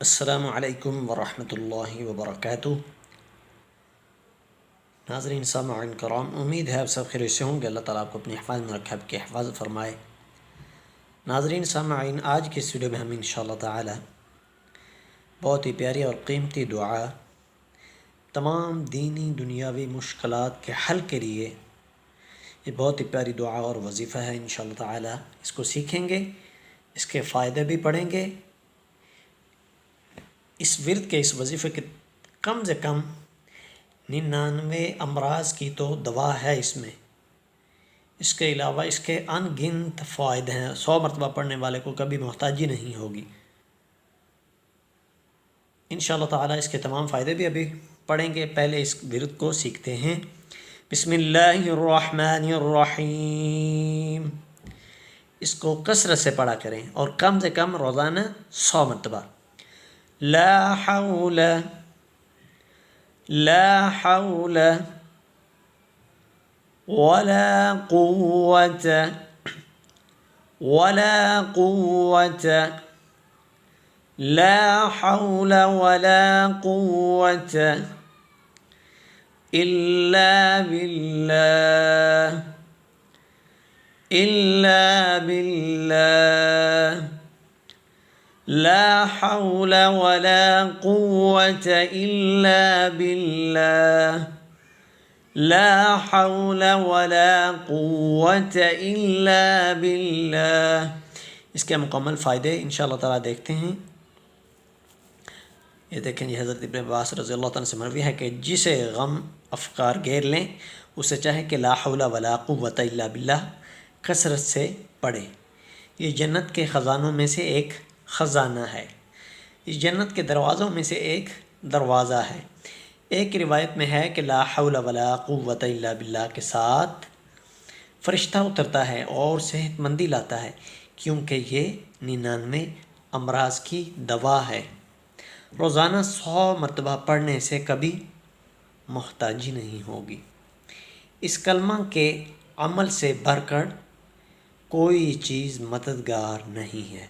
السلام علیکم ورحمۃ اللہ وبرکاتہ۔ ناظرین سامعین کرام، امید ہے آپ سب خیریت سے ہوں گے۔ اللہ تعالیٰ آپ کو اپنی حفاظت میں رکھے، آپ کی حفاظت فرمائے۔ ناظرین سامعین، آج کی اس ویڈیو میں ہم انشاءاللہ تعالی بہت ہی پیاری اور قیمتی دعا، تمام دینی دنیاوی مشکلات کے حل کے لیے یہ بہت ہی پیاری دعا اور وظیفہ ہے۔ انشاءاللہ تعالی اس کو سیکھیں گے، اس کے فائدے بھی پڑھیں گے۔ اس ورد کے، اس وظیفے کے کم سے کم 99 امراض کی تو دوا ہے اس میں۔ اس کے علاوہ اس کے ان گنت فوائد ہیں، 100 مرتبہ پڑھنے والے کو کبھی محتاجی نہیں ہوگی۔ انشاءاللہ تعالی اس کے تمام فائدے بھی ابھی پڑھیں گے۔ پہلے اس ورد کو سیکھتے ہیں۔ بسم اللہ الرحمن الرحیم۔ اس کو کثرت سے پڑھا کریں اور کم سے کم روزانہ 100 مرتبہ۔ لا حول لا حول ولا قوة ولا قوة لا حول ولا قوة إلا بالله إلا بالله لا حول ولا قوة إلا بالله لا حول ولا قوة إلا بالله۔ اس کے مکمل فائدے انشاءاللہ تعالیٰ دیکھتے ہیں۔ یہ دیکھیں جی، حضرت ابن عباس رضی اللہ تعالیٰ سے مروی ہے کہ جسے غم افکار گھیر لیں اسے چاہے کہ لا حول ولا قوة الا باللہ کثرت سے پڑھے۔ یہ جنت کے خزانوں میں سے ایک خزانہ ہے، اس جنت کے دروازوں میں سے ایک دروازہ ہے۔ ایک روایت میں ہے کہ لا حول ولا قوة الا باللہ کے ساتھ فرشتہ اترتا ہے اور صحت مندی لاتا ہے، کیونکہ یہ 99 امراض کی دوا ہے۔ روزانہ 100 مرتبہ پڑھنے سے کبھی محتاجی نہیں ہوگی۔ اس کلمہ کے عمل سے بڑھ کر کوئی چیز مددگار نہیں ہے۔